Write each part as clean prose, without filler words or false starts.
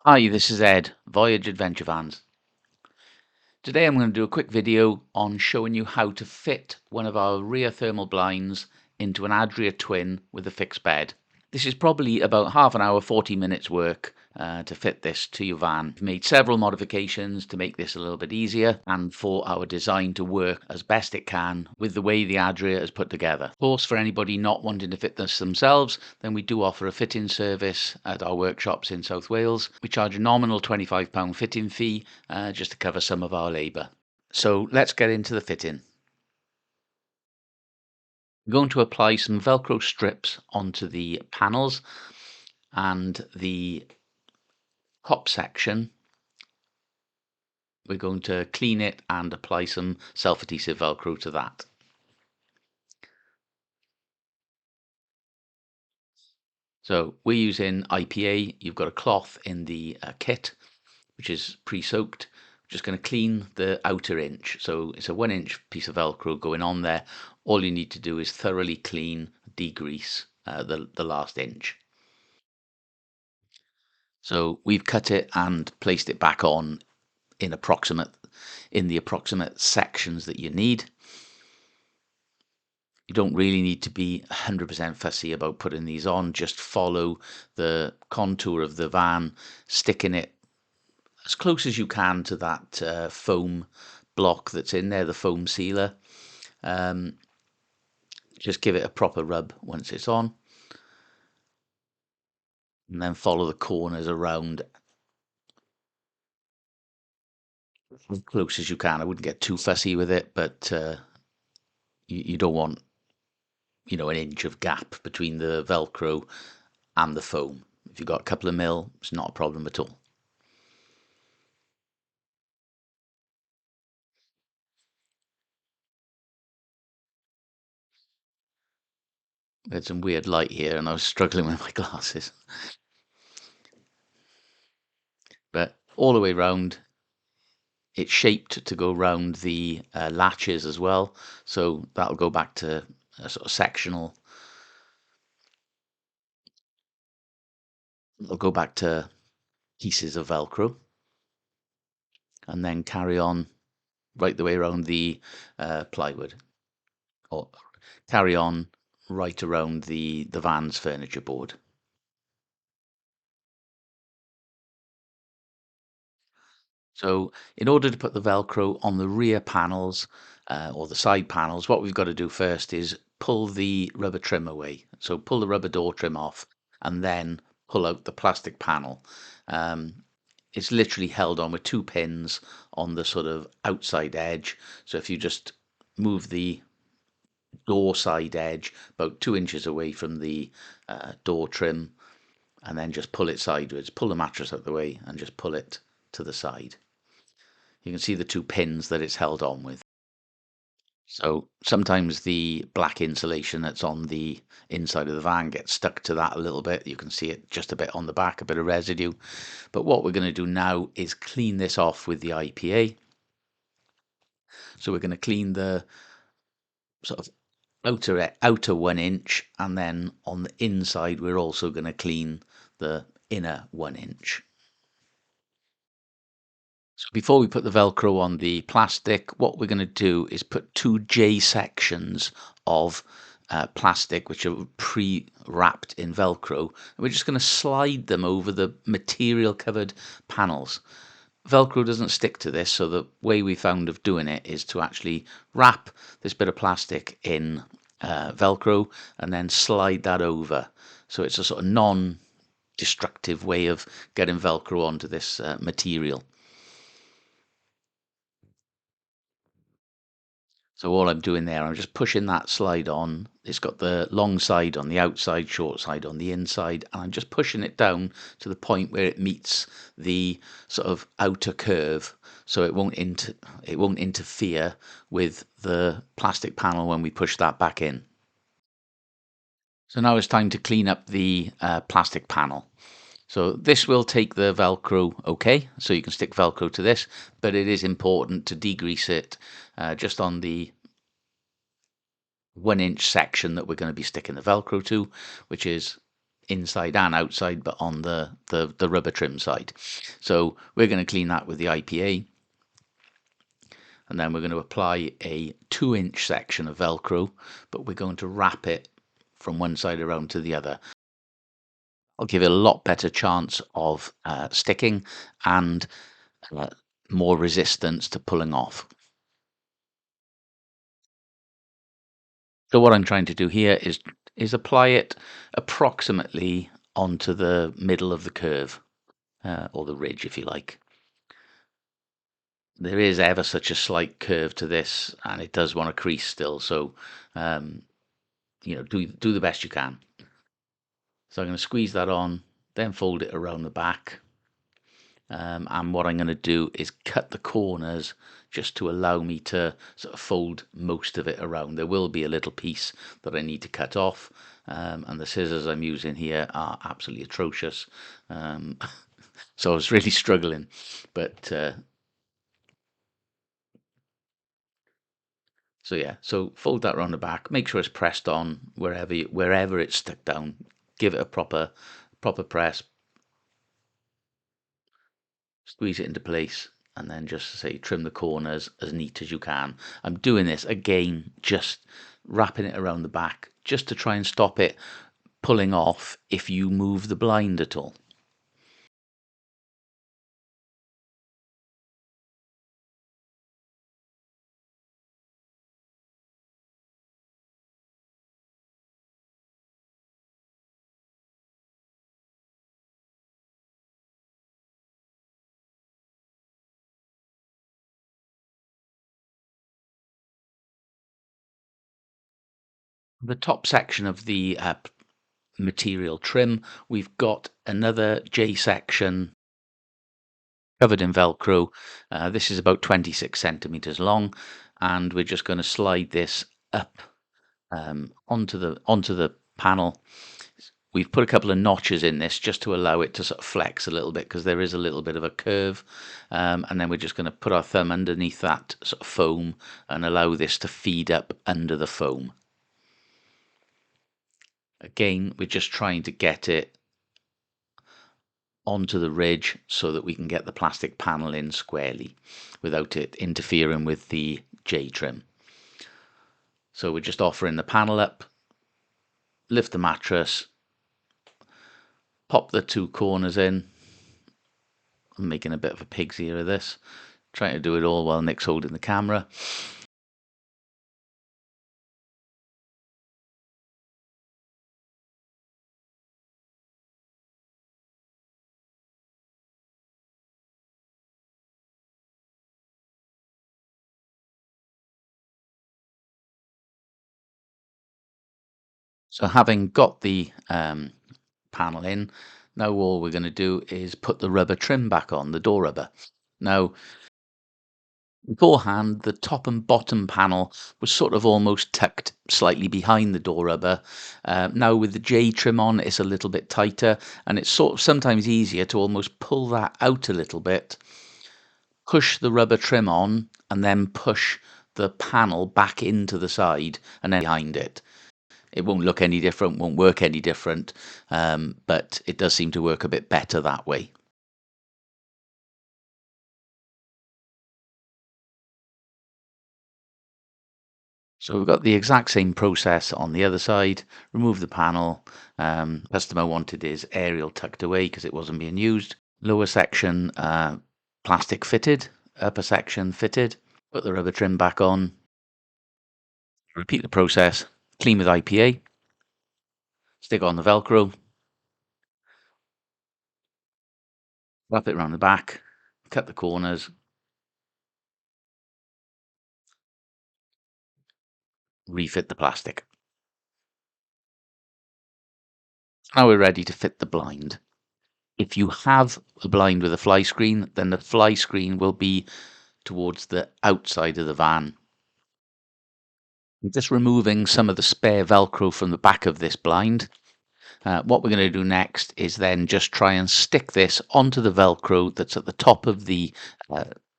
Hi, this is Ed, Voyage Adventure Vans. Today I'm going to do a quick video on showing you how to fit one of our rear thermal blinds into an Adria Twin with a fixed bed. This is probably about half an hour, 40 minutes work to fit this to your van. We've made several modifications to make this a little bit easier and for our design to work as best it can with the way the Adria is put together. Of course, for anybody not wanting to fit this themselves, then we do offer a fitting service at our workshops in South Wales. We charge a nominal £25 fitting fee just to cover some of our labour. So let's get into the fitting. We're going to apply some Velcro strips onto the panels and the top section. We're going to clean it and apply some self-adhesive Velcro to that. So we're using IPA. You've got a cloth in the kit, which is pre-soaked. Just going to clean the outer inch. So it's a 1-inch piece of Velcro going on there. All you need to do is thoroughly clean, degrease the last inch. So we've cut it and placed it back on in the approximate sections that you need. You don't really need to be 100% fussy about putting these on. Just follow the contour of the van, sticking it as close as you can to that foam block that's in there, the foam sealer. Just give it a proper rub once it's on, and then follow the corners around as close as you can. I wouldn't get too fussy with it, but you don't want, an inch of gap between the Velcro and the foam. If you've got a couple of mil, it's not a problem at all. We had some weird light here and I was struggling with my glasses. But all the way round, it's shaped to go round the latches as well. So that'll go back to a sort of sectional. It'll go back to pieces of Velcro and then carry on right the way around the plywood, or carry on right around the van's furniture board. So in order to put the Velcro on the rear panels or the side panels, what we've got to do first is pull the rubber trim away. So pull the rubber door trim off and then pull out the plastic panel. It's literally held on with 2 pins on the sort of outside edge. So if you just move the door side edge about 2 inches away from the door trim and then just pull it sideways, pull the mattress out of the way and just pull it to the side. You can see the 2 pins that it's held on with. So sometimes the black insulation that's on the inside of the van gets stuck to that a little bit. You can see it just a bit on the back, a bit of residue. But what we're going to do now is clean this off with the IPA. So we're going to clean the sort of outer 1 inch, and then on the inside we're also going to clean the inner 1 inch. So before we put the Velcro on the plastic, what we're going to do is put 2 J sections of plastic which are pre-wrapped in Velcro. And we're just going to slide them over the material covered panels. Velcro doesn't stick to this, so the way we found of doing it is to actually wrap this bit of plastic in Velcro and then slide that over. So it's a sort of non-destructive way of getting Velcro onto this material. So all I'm doing there, I'm just pushing that slide on. It's got the long side on the outside, short side on the inside, and I'm just pushing it down to the point where it meets the sort of outer curve, so it won't interfere with the plastic panel when we push that back in. So now it's time to clean up the plastic panel. So this will take the Velcro okay, so you can stick Velcro to this, but it is important to degrease it just on the 1 inch section that we're going to be sticking the Velcro to, which is inside and outside, but on the rubber trim side. So we're going to clean that with the IPA, and then we're going to apply a 2-inch section of Velcro, but we're going to wrap it from one side around to the other. I'll give it a lot better chance of sticking and uh, more resistance to pulling off. So what I'm trying to do here is apply it approximately onto the middle of the curve, or the ridge, if you like. There is ever such a slight curve to this, and it does want to crease still. So, do the best you can. So I'm going to squeeze that on, then fold it around the back. And what I'm going to do is cut the corners just to allow me to sort of fold most of it around. There will be a little piece that I need to cut off, and the scissors I'm using here are absolutely atrocious. So I was really struggling, but so yeah. So fold that around the back. Make sure it's pressed on wherever it's stuck down. Give it a proper press. Squeeze it into place, and then just say trim the corners as neat as you can. I'm doing this again, just wrapping it around the back, just to try and stop it pulling off if you move the blind at all. The top section of the material trim, we've got another J section covered in Velcro. This is about 26 centimeters long, and we're just going to slide this up onto the panel. We've put a couple of notches in this just to allow it to sort of flex a little bit, because there is a little bit of a curve, and then we're just going to put our thumb underneath that sort of foam and allow this to feed up under the foam. Again, we're just trying to get it onto the ridge so that we can get the plastic panel in squarely without it interfering with the J trim. So we're just offering the panel up, lift the mattress, pop the two corners in. I'm making a bit of a pig's ear of this, trying to do it all while Nick's holding the camera. So having got the panel in, now all we're going to do is put the rubber trim back on, the door rubber. Now, beforehand, the top and bottom panel was sort of almost tucked slightly behind the door rubber. Now with the J trim on, it's a little bit tighter, and it's sort of sometimes easier to almost pull that out a little bit, push the rubber trim on, and then push the panel back into the side and then behind it. It won't look any different, won't work any different, but it does seem to work a bit better that way. So we've got the exact same process on the other side. Remove the panel. Customer wanted his aerial tucked away because it wasn't being used. Lower section plastic fitted, upper section fitted. Put the rubber trim back on. Repeat the process. Clean with IPA. Stick on the Velcro. Wrap it around the back. Cut the corners. Refit the plastic. Now we're ready to fit the blind. If you have a blind with a fly screen, then the fly screen will be towards the outside of the van. I'm just removing some of the spare Velcro from the back of this blind. What we're going to do next is then just try and stick this onto the Velcro that's at the top of the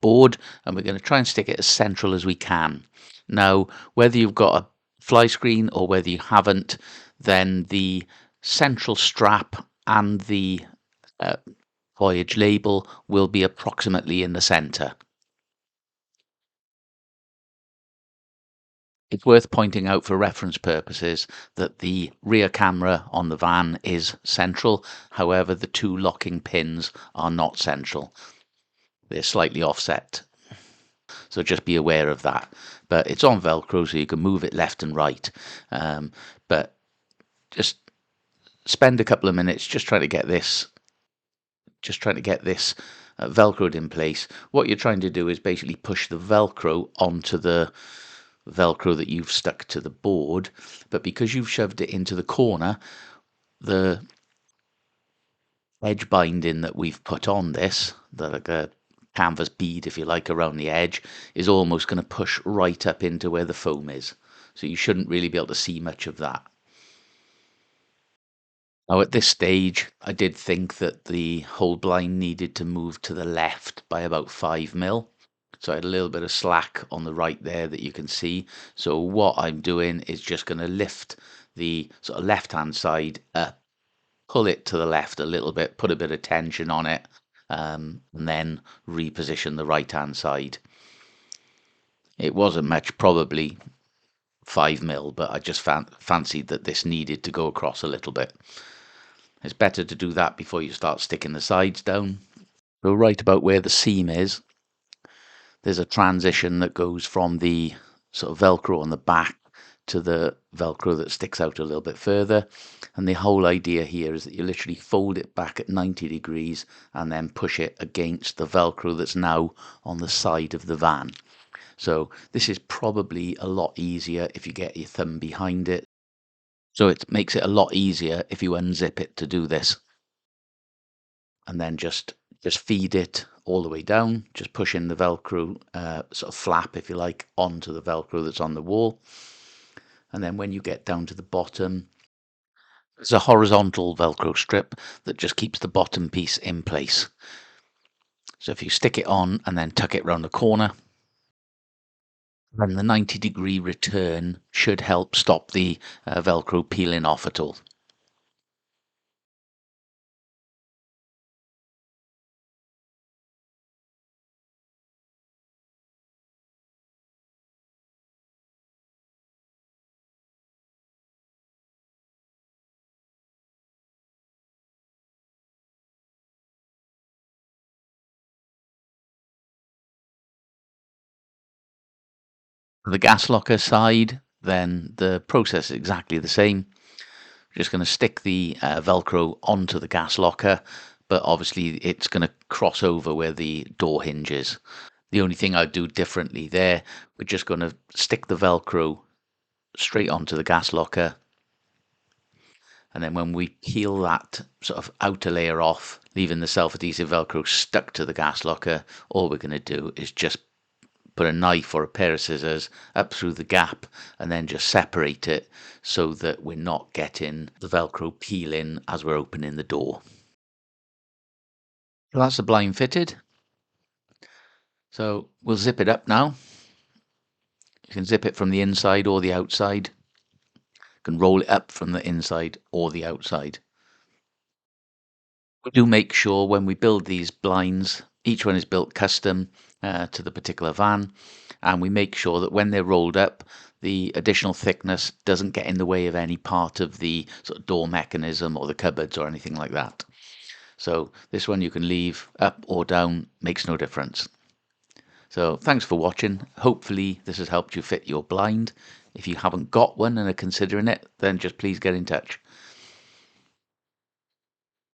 board, and we're going to try and stick it as central as we can. Now, whether you've got a fly screen or whether you haven't, then the central strap and the uh, voyage label will be approximately in the center. It's worth pointing out for reference purposes that the rear camera on the van is central. However, the two locking pins are not central. They're slightly offset. So just be aware of that. But it's on Velcro, so you can move it left and right. But just spend a couple of minutes just trying to get this velcroed in place. What you're trying to do is basically push the velcro onto the velcro that you've stuck to the board, but because you've shoved it into the corner, the edge binding that we've put on this, the like a canvas bead if you like around the edge, is almost going to push right up into where the foam is, so you shouldn't really be able to see much of that. Now, at this stage, I did think that the whole blind needed to move to the left by about 5 mil. So I had a little bit of slack on the right there that you can see. So what I'm doing is just going to lift the sort of left-hand side up, pull it to the left a little bit, put a bit of tension on it, and then reposition the right-hand side. It wasn't much, probably 5 mil, but I just fancied that this needed to go across a little bit. It's better to do that before you start sticking the sides down. So right about where the seam is, there's a transition that goes from the sort of Velcro on the back to the Velcro that sticks out a little bit further. And the whole idea here is that you literally fold it back at 90 degrees and then push it against the Velcro that's now on the side of the van. So this is probably a lot easier if you get your thumb behind it. So it makes it a lot easier if you unzip it to do this. And then just feed it all the way down, just pushing the Velcro sort of flap, if you like, onto the Velcro that's on the wall. And then when you get down to the bottom, there's a horizontal Velcro strip that just keeps the bottom piece in place. So if you stick it on and then tuck it round the corner, then the 90-degree return should help stop the Velcro peeling off at all. For the gas locker side, then the process is exactly the same. Just going to stick the Velcro onto the gas locker, but obviously it's going to cross over where the door hinge is. The only thing I'd do differently there, we're just going to stick the Velcro straight onto the gas locker. And then when we peel that sort of outer layer off, leaving the self-adhesive Velcro stuck to the gas locker, all we're going to do is just put a knife or a pair of scissors up through the gap and then just separate it so that we're not getting the Velcro peeling as we're opening the door. So that's the blind fitted. So we'll zip it up now. You can zip it from the inside or the outside. You can roll it up from the inside or the outside. We do make sure when we build these blinds, each one is built custom to the particular van, and we make sure that when they're rolled up, the additional thickness doesn't get in the way of any part of the sort of door mechanism or the cupboards or anything like that. So this one you can leave up or down, makes no difference. So thanks for watching. Hopefully this has helped you fit your blind. If you haven't got one and are considering it, then just please get in touch.